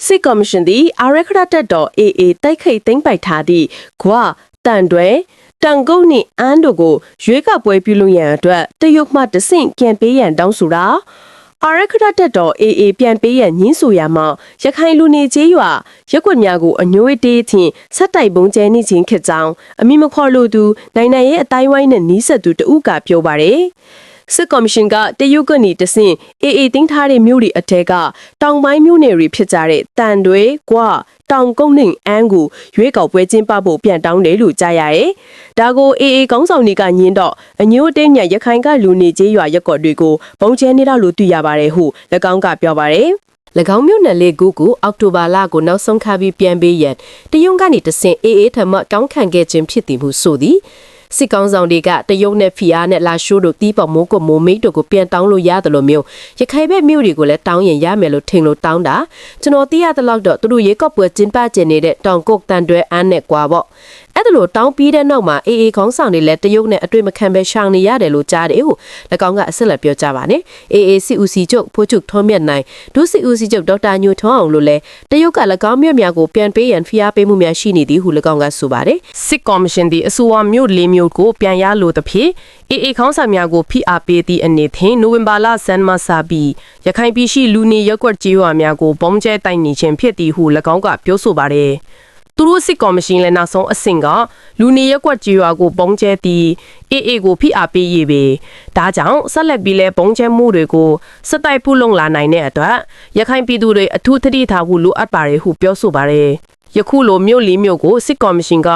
စစ်ကော်မရှင်သည်အာရခရတက်တော် AA တိုက်ခိုက်သိမ်းပိုက်ထားသည့်ဂွတန်တွဲတန်ကုန်းနှင့်အန်းတို့ကိုရွေးကောက်ပွဲပြုလုပ်ရန်အတွက်တရုတ်မှတဆင့်ကံပေးရန်တောင်းဆိုတာအာရခရတက်တော် AA ပြန်ပေးရန်ညှင်းဆိုရမှာရခိုင်လူနေကျေးရွာရက်ွက်များကိုအညွှေးတေးထင်ဆက်တိုက်ပုံကျဲနေခြင်းဖြစ်ကြောင်းအမိမခေါ်လို့သူနိုင်ငံရဲ့အတိုင်းဝိုင်းနဲ့နီးစပ်သူတဦးကပြောပါတယ်စစ်ကော်မရှင်ကတရုတ်ကနေတဆင့် AA တင်းထားတဲ့မြို့တွေအထက်ကတောင်ပိုင်းမြို့နယ်တွေဖြစ်ကြတဲ့တန်တွေ၊ကွာတောင်ကုန်းနှင့်အန်းကိုရွေးကောက်ပွဲကျင်းပဖို့ပြန်တောင်းတယ်လို့ကြားရတယ်။ဒါကို AA ကောင်းဆောင်တွေကညင်းတော့အညိုးတင်းညရခိုင်ကလူနေကျေးရွာရက်ကွက်တွေကိုပုံကျဲနေတာလို့သိရပါတယ်ဟု၎င်းကပြောပါတယ်။၎င်းမြို့နယ်လေးကူကိုအောက်တိုဘာလကိုနောက်ဆုံးခါပြီးပြန်ပေးရန်တရုတ်ကနေတဆင့် AA ထမတောင်းခံခဲ့ခြင်းဖြစ်သည်မှုဆိုသည်စစ်ကောင်ဆောင်တွေကတရုတ်နဲ့ဖီအားနဲ့လာရှိုးတို့တီးပေါ်မိုးကိုမိုးမိတ်တို့ကိုပြန်တောင်းလို့ရတယ်လို့မျိုးရခိုင်ဘက်မြို့တွေကိုလည်းတောင်းရင်ရမယ်လို့ထင်လို့တောင်းတာကျွန်တော်သိရတဲ့လောက်တော့သူတို့ရေကော့ပွဲကျင်းပကျင်နေတဲ့တောင်ကုတ်တန်တွဲအန်းနဲ့ကွာပေါ့အဲ့ဒါလို့တောင်းပြီးတဲ့နောက်မှာအေးအေးခေါင်းဆောင်တွေလည်းတရုတ်နဲ့အတွေ့မခံပဲရှောင်နေရတယ်လို့ကြားတယ်ဟုတ်၎င်းကအဆက်လက်ပြောကြပါနဲ့အေးအေးစီဦးစီချုပ်ဖိုးချုပ်ထွန်းမြတ်နိုင်ဒုစီဦးစီချုပ်ဒေါက်တာညိုထွန်းအောင်လို့လည်းတရုတ်က၎င်းမြို့များကိုပြန်ပေးရန်ဖျားပေးမှုများရှိနေသည်ဟု၎င်းကဆိုပါတယ်စစ်ကော်မရှင်ဒီအဆိုအမြို့၄မြို့ကိုပြန်ရလို့တဖြစ်အေးခေါင်းဆောင်များကိုဖိအားပေးသည့်အနေဖြင့်နိုဝင်ဘာလဆန်းမှစပြီးရခိုင်ပြည်ရှိလူနေရက်ွက်ကျေးရွာများကိုပုံကျဲတိုက်နေခြင်းဖြစ်သည်ဟု၎င်းကပြောဆိုပါတယ်သူတို့စစ်ကော်မရှင်လည်းနောက်ဆုံးအဆင့်ကလူနေရက်ွက်ကျေးရွာကိုပုံကျဲသည့်အေကိုဖိအားပေးရေးပဲဒါကြောင့်ဆက်လက်ပြီးလဲပုံကျဲမှုတွေကိုစက်တိုက်ပြုလုပ်လာနိုင်တဲ့အတွက်ရခိုင်ပြည်သူတွေအထူးသတိထားဖို့လိုအပ်ပါတယ်ဟုပြောဆိုပါတယ်ယခုလိုမြို့လေးမြို့ကိုစစ်ကော်မရှင်က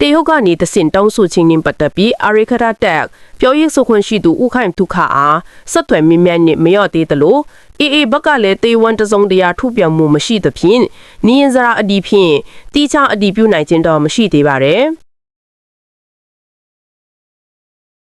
တရုတ်ကနေတဆင့်တောင်းဆိုခြင်းနဲ့ပတ်သက်ပြီးအာရိခရတက်ပြောရေးဆိုခွင့်ရှိသူဦးခိုင်ဒုက္ခအားဆက်သွယ်မြင်မြန်နဲ့မရော့သေးသလိုအေဘက်ကလည်းတေဝန်တစုံတရာထုပြောင်မှုမရှိသဖြင့်နီးရင်စရာအဒီဖြင့်တီးချအဒီပြုနိုင်ခြင်းတော့မရှိသေးပါနဲ့